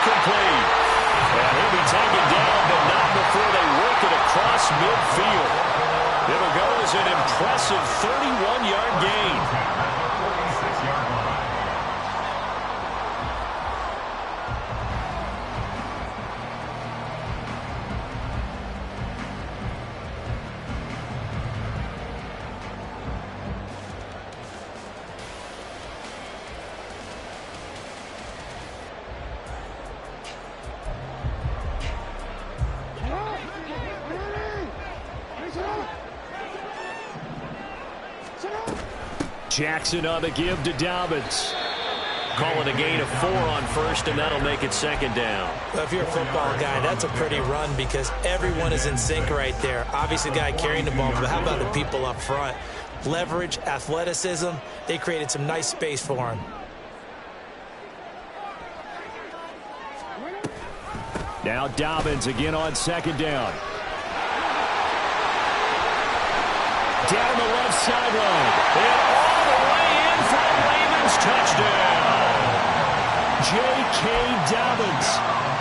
complete. And he'll be taken down, but not before they work it across midfield. It'll go as an impressive 31-yard gain. Jackson on the give to Dobbins. Calling a gain of 4 on first, and that'll make it second down. Well, if you're a football guy, that's a pretty run because everyone is in sync right there. Obviously, the guy carrying the ball, but how about the people up front? Leverage, athleticism, they created some nice space for him. Now Dobbins again on second down. Down the left sideline. And all the way in for a Ravens touchdown. J.K. Dobbins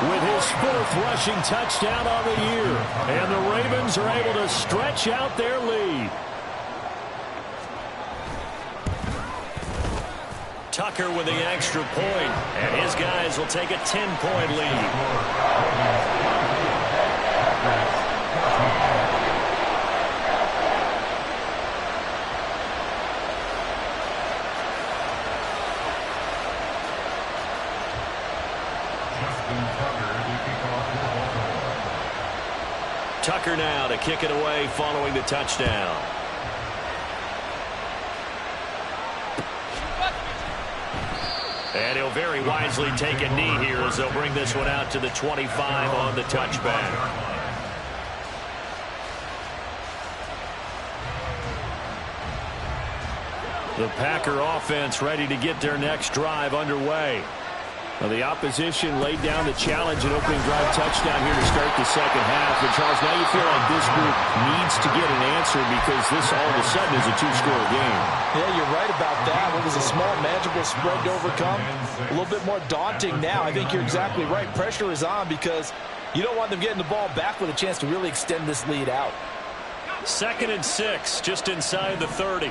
with his 4th rushing touchdown on the year. And the Ravens are able to stretch out their lead. Tucker with the extra point, and his guys will take a 10-point lead. Tucker now to kick it away following the touchdown. And he'll very wisely take a knee here as they'll bring this one out to the 25 on the touchback. The Packer offense ready to get their next drive underway. Well, the opposition laid down the challenge and opening drive touchdown here to start the second half. And, Charles, now you feel like this group needs to get an answer because this all of a sudden is a 2-score game. Yeah, you're right about that. It was a small, manageable spread to overcome. A little bit more daunting now. I think you're exactly right. Pressure is on because you don't want them getting the ball back with a chance to really extend this lead out. 2nd and 6, just inside the 30.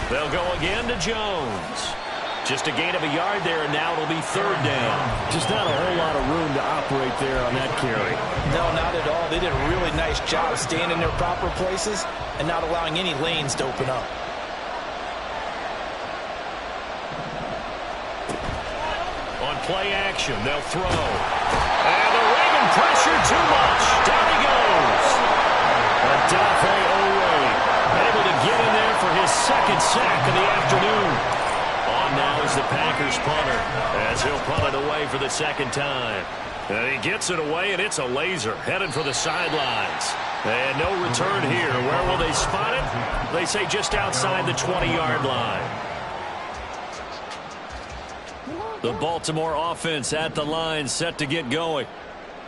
They'll go again to Jones. Just a gain of a yard there, and now it'll be 3rd down. Just not a whole lot of room to operate there on that carry. No, not at all. They did a really nice job of staying in their proper places and not allowing any lanes to open up. On play action, they'll throw. And the Raven pressure too much. Down he goes. Adafe Owe able to get in there for his 2nd sack of the afternoon. On now is the Packers punter as he'll punt it away for the 2nd time. And he gets it away, and it's a laser headed for the sidelines. And no return here. Where will they spot it? They say just outside the 20-yard line. The Baltimore offense at the line, set to get going.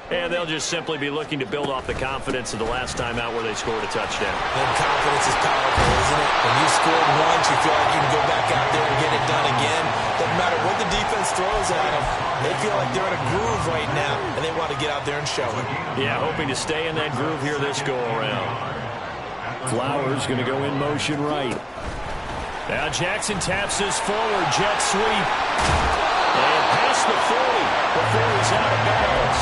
And they'll just simply be looking to build off the confidence of the last time out where they scored a touchdown. And confidence is powerful, isn't it? When you scored once, you feel like you can go back out there and get it done again. Doesn't matter what the defense throws at them. They feel like they're in a groove right now, and they want to get out there and show it. Yeah, hoping to stay in that groove here this go-around. Flowers going to go in motion right. Now Jackson taps this forward, jet sweep. And past the 40 before he's out of bounds.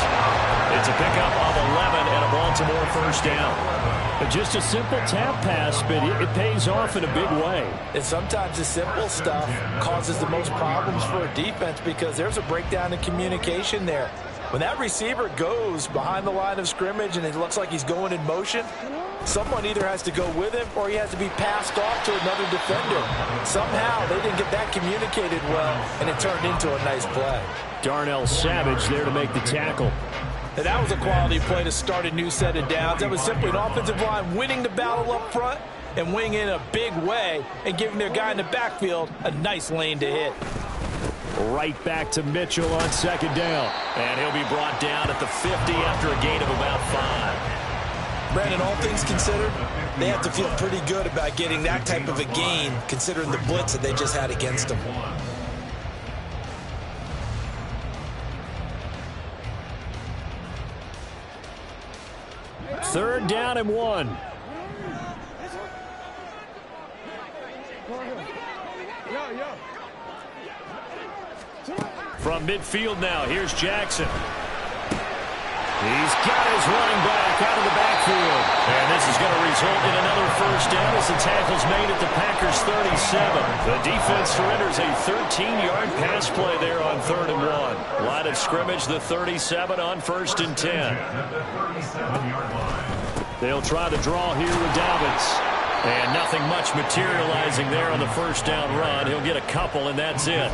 It's a pickup of 11 and a Baltimore 1st down. Just a simple tap pass, but it pays off in a big way. And sometimes the simple stuff causes the most problems for a defense because there's a breakdown in communication there. When that receiver goes behind the line of scrimmage and it looks like he's going in motion, someone either has to go with him or he has to be passed off to another defender. Somehow they didn't get that communicated well, and it turned into a nice play. Darnell Savage there to make the tackle. And that was a quality play to start a new set of downs. That was simply an offensive line winning the battle up front and winning in a big way and giving their guy in the backfield a nice lane to hit. Right back to Mitchell on 2nd down. And he'll be brought down at the 50 after a gain of about 5. Brandon, all things considered, they have to feel pretty good about getting that type of a gain considering the blitz that they just had against them. 3rd down and 1. From midfield now, here's Jackson. He's got his running back out of the backfield. And this is going to result in another 1st down as the tackle's made at the Packers' 37. The defense surrenders a 13-yard pass play there on 3rd and 1. Line of scrimmage, the 37 on 1st and 10. They'll try the draw here with Dobbins. And nothing much materializing there on the 1st down run. He'll get a couple, and that's it.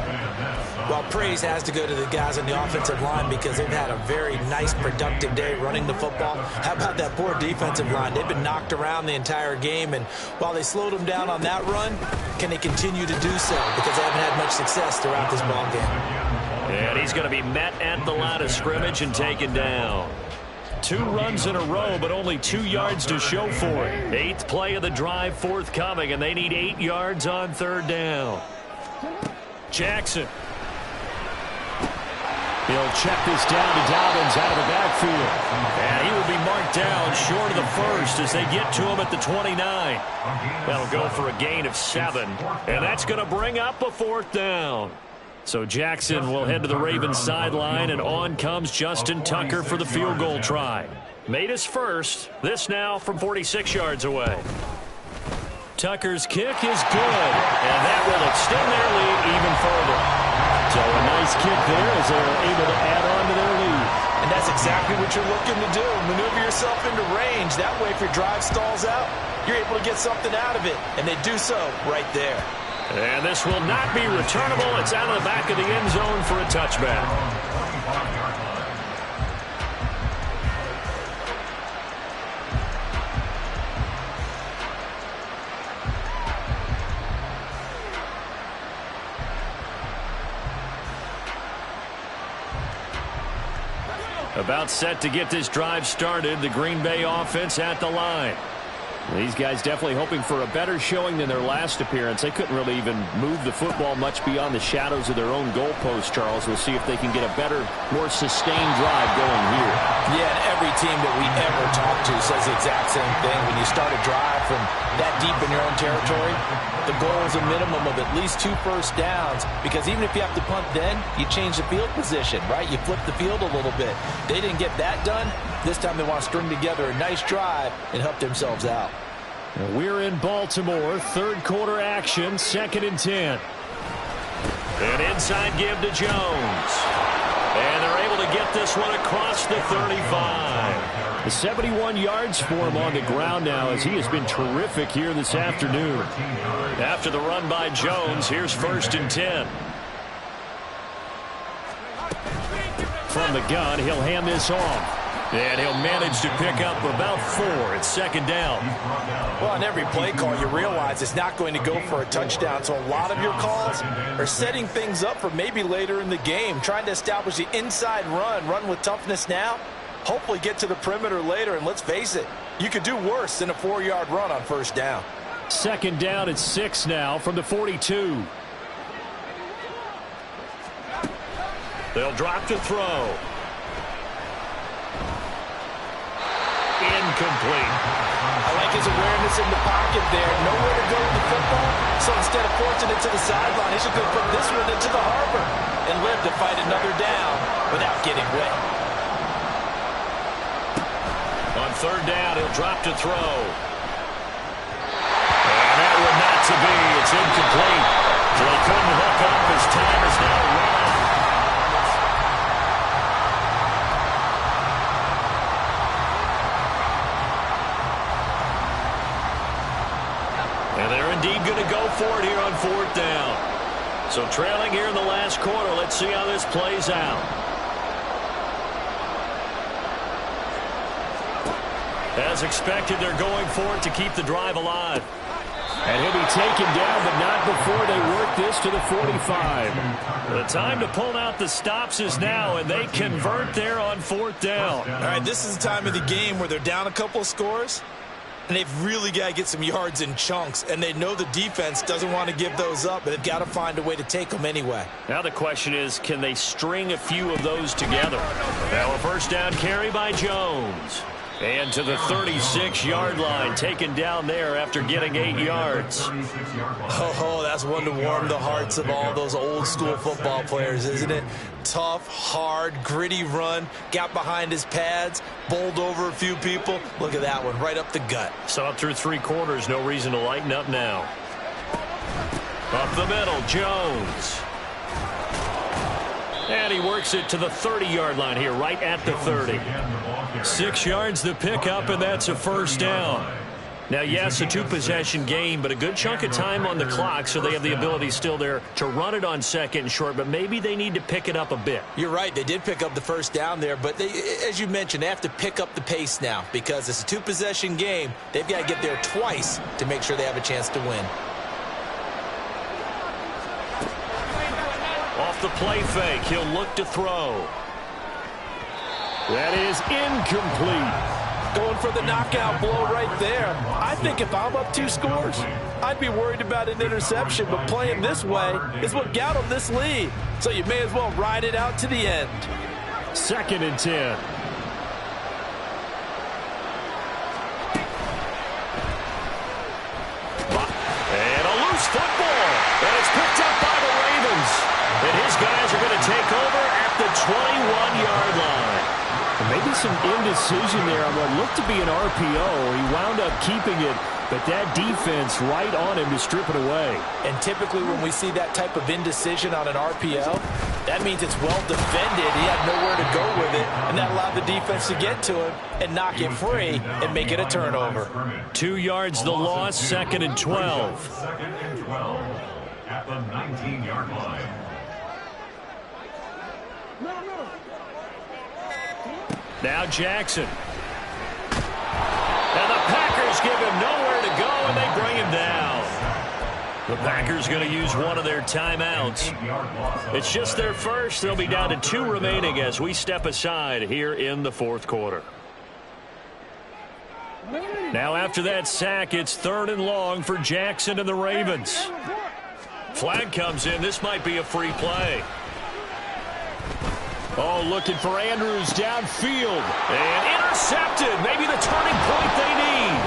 Well, praise has to go to the guys on the offensive line because they've had a very nice, productive day running the football. How about that poor defensive line? They've been knocked around the entire game, and while they slowed them down on that run, can they continue to do so? Because they haven't had much success throughout this ball game. And he's going to be met at the line of scrimmage and taken down. 2 runs in a row, but only 2 yards to show for it. 8th play of the drive forthcoming, and they need 8 yards on 3rd down. Jackson. He'll check this down to Dobbins out of the backfield. And he will be marked down short of the 1st as they get to him at the 29. That'll go for a gain of 7. And that's going to bring up a 4th down. So Jackson will head to the Ravens sideline, and on comes Justin Tucker for the field goal try. Made his first. This now from 46 yards away. Tucker's kick is good, and that will extend their lead even further. So a nice kick there as they're able to add on to their lead. And that's exactly what you're looking to do. Maneuver yourself into range. That way, if your drive stalls out, you're able to get something out of it. And they do so right there. And this will not be returnable. It's out of the back of the end zone for a touchback. About set to get this drive started. The Green Bay offense at the line. These guys definitely hoping for a better showing than their last appearance. They couldn't really even move the football much beyond the shadows of their own goalpost, Charles. We'll see if they can get a better, more sustained drive going here. Yeah, and every team that we ever talk to says the exact same thing. When you start a drive from that deep in your own territory, the goal is a minimum of at least 2 first downs, because even if you have to punt then, you change the field position, right? You flip the field a little bit. They didn't get that done. This time they want to string together a nice drive and help themselves out. We're in Baltimore, 3rd quarter action, 2nd and 10. An inside give to Jones. And they're able to get this one across the 35. 71 yards for him on the ground now, as he has been terrific here this afternoon. After the run by Jones, here's 1st and 10. From the gun, he'll hand this off. And he'll manage to pick up about 4. It's 2nd down. Well, on every play call, you realize it's not going to go for a touchdown. So a lot of your calls are setting things up for maybe later in the game, trying to establish the inside run with toughness now, hopefully get to the perimeter later. And let's face it, you could do worse than a 4-yard run on 1st down. 2nd down and 6 now from the 42. They'll drop to throw. Incomplete. I like his awareness in the pocket there. Nowhere to go with the football, so instead of forcing it to the sideline, he's just going to put this one into the harbor and live to fight another down without getting wet. On 3rd down, he'll drop to throw. And that one not to be. It's incomplete. So he couldn't hook up. His time is now run. Going to go for it here on 4th down. So trailing here in the last quarter. Let's see how this plays out. As expected, they're going for it to keep the drive alive. And he'll be taken down, but not before they work this to the 45. The time to pull out the stops is now, and they convert there on 4th down. All right, this is the time of the game where they're down a couple of scores, and they've really got to get some yards in chunks, and they know the defense doesn't want to give those up, but they've got to find a way to take them anyway. Now the question is, can they string a few of those together? Now a 1st down carry by Jones. And to the 36-yard line, taken down there after getting 8 yards. Oh, that's one to warm the hearts of all those old-school football players, isn't it? Tough, hard, gritty run, got behind his pads, bowled over a few people. Look at that one, right up the gut. So up through 3 quarters, no reason to lighten up now. Up the middle, Jones. And he works it to the 30-yard line here, right at the 30. 6 yards to pick up, and that's a first down. Now, yes, a 2-possession game, but a good chunk of time on the clock, so they have the ability still there to run it on second and short, but maybe they need to pick it up a bit. You're right. They did pick up the first down there, but they, as you mentioned, they have to pick up the pace now because it's a 2-possession game. They've got to get there twice to make sure they have a chance to win. Off the play fake, he'll look to throw. That is incomplete. Going for the knockout blow right there. I think if I'm up 2 scores, I'd be worried about an interception, but playing this way is what got them this lead. So you may as well ride it out to the end. 2nd and 10. And a loose football. And it's picked up by the Ravens. And his guys are going to take over at the 21-yard line. Maybe some indecision there on what looked to be an RPO. He wound up keeping it, but that defense right on him to strip it away. And typically when we see that type of indecision on an RPO, that means it's well defended. He had nowhere to go with it, and that allowed the defense to get to him and knock it free and make it a turnover. 2 yards the loss, 2nd and 12. 2nd and 12 at the 19-yard line. Now Jackson. And the Packers give him nowhere to go, and they bring him down. The Packers going to use one of their timeouts. It's just their first. They'll be down to 2 remaining as we step aside here in the 4th quarter. Now after that sack, it's 3rd and long for Jackson and the Ravens. Flag comes in. This might be a free play. Oh, looking for Andrews downfield. And intercepted. Maybe the turning point they need.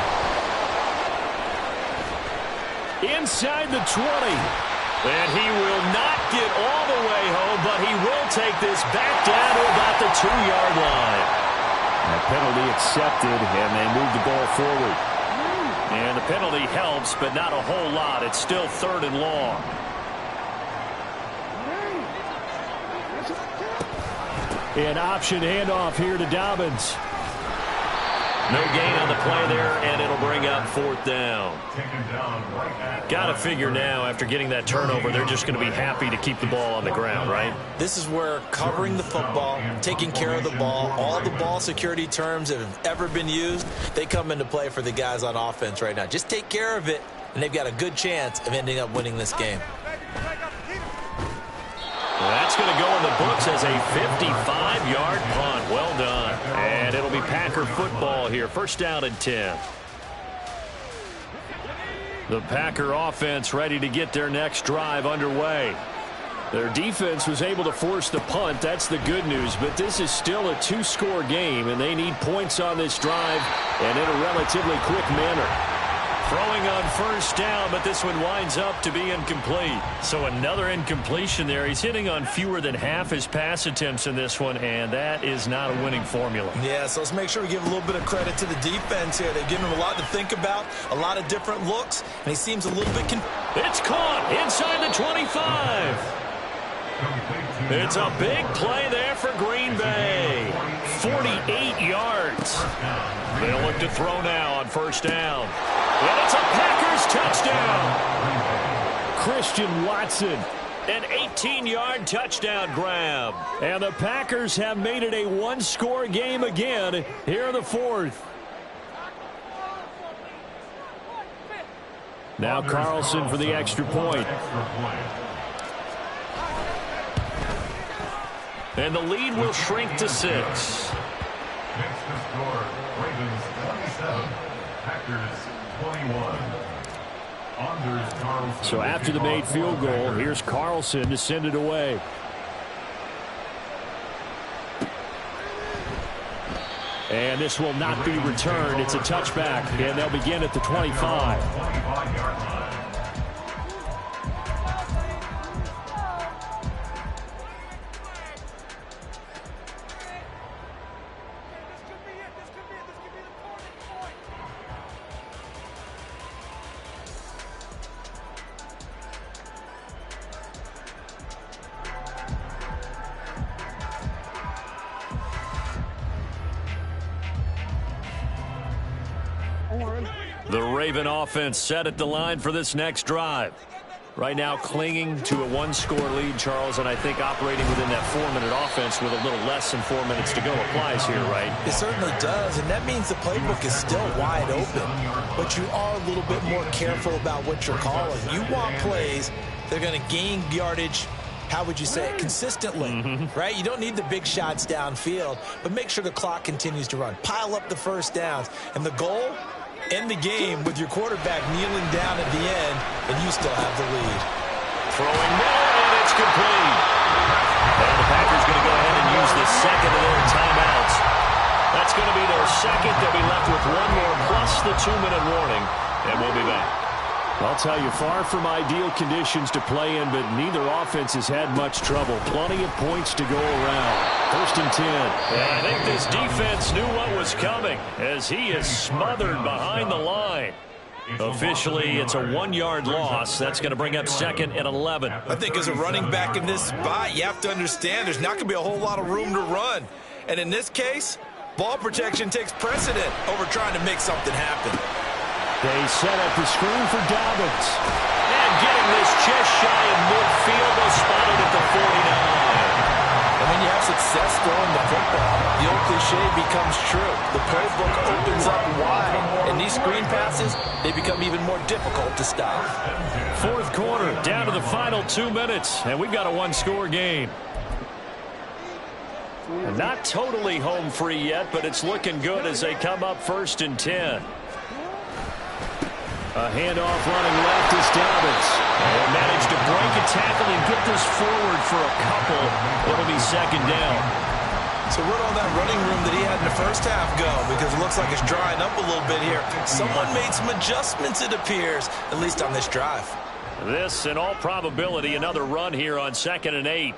Inside the 20. And he will not get all the way home, but he will take this back down to about the 2-yard line. A penalty accepted, and they move the ball forward. And the penalty helps, but not a whole lot. It's still 3rd and long. An option handoff here to Dobbins. No gain on the play there, and it'll bring up 4th down. Got to figure now, after getting that turnover, they're just going to be happy to keep the ball on the ground, right? This is where covering the football, taking care of the ball, all the ball security terms that have ever been used, they come into play for the guys on offense right now. Just take care of it, and they've got a good chance of ending up winning this game. That's going to go in the books as a 55-yard punt. Well done. And it'll be Packer football here. 1st down and 10. The Packer offense ready to get their next drive underway. Their defense was able to force the punt. That's the good news. But this is still a 2-score game, and they need points on this drive and in a relatively quick manner. Throwing on 1st down, but this one winds up to be incomplete. So another incompletion there. He's hitting on fewer than half his pass attempts in this one, and that is not a winning formula. Yeah, so let's make sure we give a little bit of credit to the defense here. They've given him a lot to think about, a lot of different looks, and he seems a little bit It's caught inside the 25. It's a big play there for Green Bay. 48 yards. They'll look to throw now on 1st down. And it's a Packers touchdown. Christian Watson. An 18-yard touchdown grab. And the Packers have made it a 1-score game again here in the 4th. Now Carlson for the extra point. And the lead will shrink to 6. Next to score, Ravens 27, Packers 21. Anders Carlson. So after the made field goal, here's Carlson to send it away. And this will not be returned. It's a touchback, and they'll begin at the 25. 25-yard line. The Raven offense set at the line for this next drive. Right now clinging to a one-score lead, Charles, and I think operating within that 4-minute offense with a little less than 4 minutes to go applies here, right? It certainly does, and that means the playbook is still wide open, but you are a little bit more careful about what you're calling. You want plays that are going to gain yardage, how would you say it, consistently, right? You don't need the big shots downfield, but make sure the clock continues to run. Pile up the first downs, and the goal, end the game with your quarterback kneeling down at the end, and you still have the lead. Throwing middle, and it's complete. And the Packers going to go ahead and use the second of their timeouts. That's going to be their second. They'll be left with one more plus the 2-minute warning, and we'll be back. I'll tell you, far from ideal conditions to play in, but neither offense has had much trouble. Plenty of points to go around. First and 10. And I think this defense knew what was coming as he is smothered behind the line. Officially, it's a 1-yard loss. That's going to bring up second and 11. I think as a running back in this spot, you have to understand there's not going to be a whole lot of room to run. And in this case, ball protection takes precedent over trying to make something happen. They set up the screen for Dobbins. And getting this just shy of midfield, they'll spot it at the 49. And when you have success throwing the football, the old cliche becomes true. The playbook opens up wide, and these screen passes, they become even more difficult to stop. Fourth quarter, down to the final 2 minutes, and we've got a one-score game. Not totally home free yet, but it's looking good as they come up first and 10. A handoff running left is Dobbins. And managed to break a tackle and get this forward for a couple. It'll be second down. So where'd all that running room that he had in the first half go? Because it looks like it's drying up a little bit here. Someone made some adjustments, it appears, at least on this drive. This, in all probability, another run here on 2nd and 8.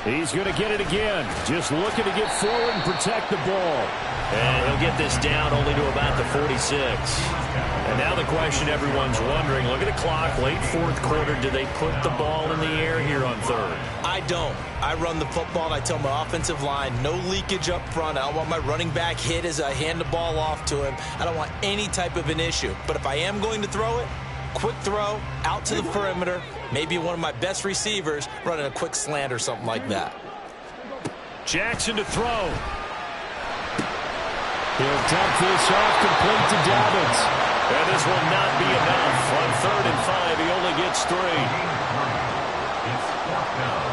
He's going to get it again. Just looking to get forward and protect the ball. And he'll get this down only to about the 46. And now the question everyone's wondering, look at the clock, late fourth quarter, do they put the ball in the air here on third? I don't. I run the football, and I tell my offensive line, no leakage up front. I don't want my running back hit as I hand the ball off to him. I don't want any type of an issue. But if I am going to throw it, quick throw, out to the perimeter, maybe one of my best receivers running a quick slant or something like that. Jackson to throw. He'll dump this off complete to Dobbins. And this will not be enough. On 3rd and 5, he only gets 3. It's 4th down.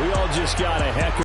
We all just got a heck of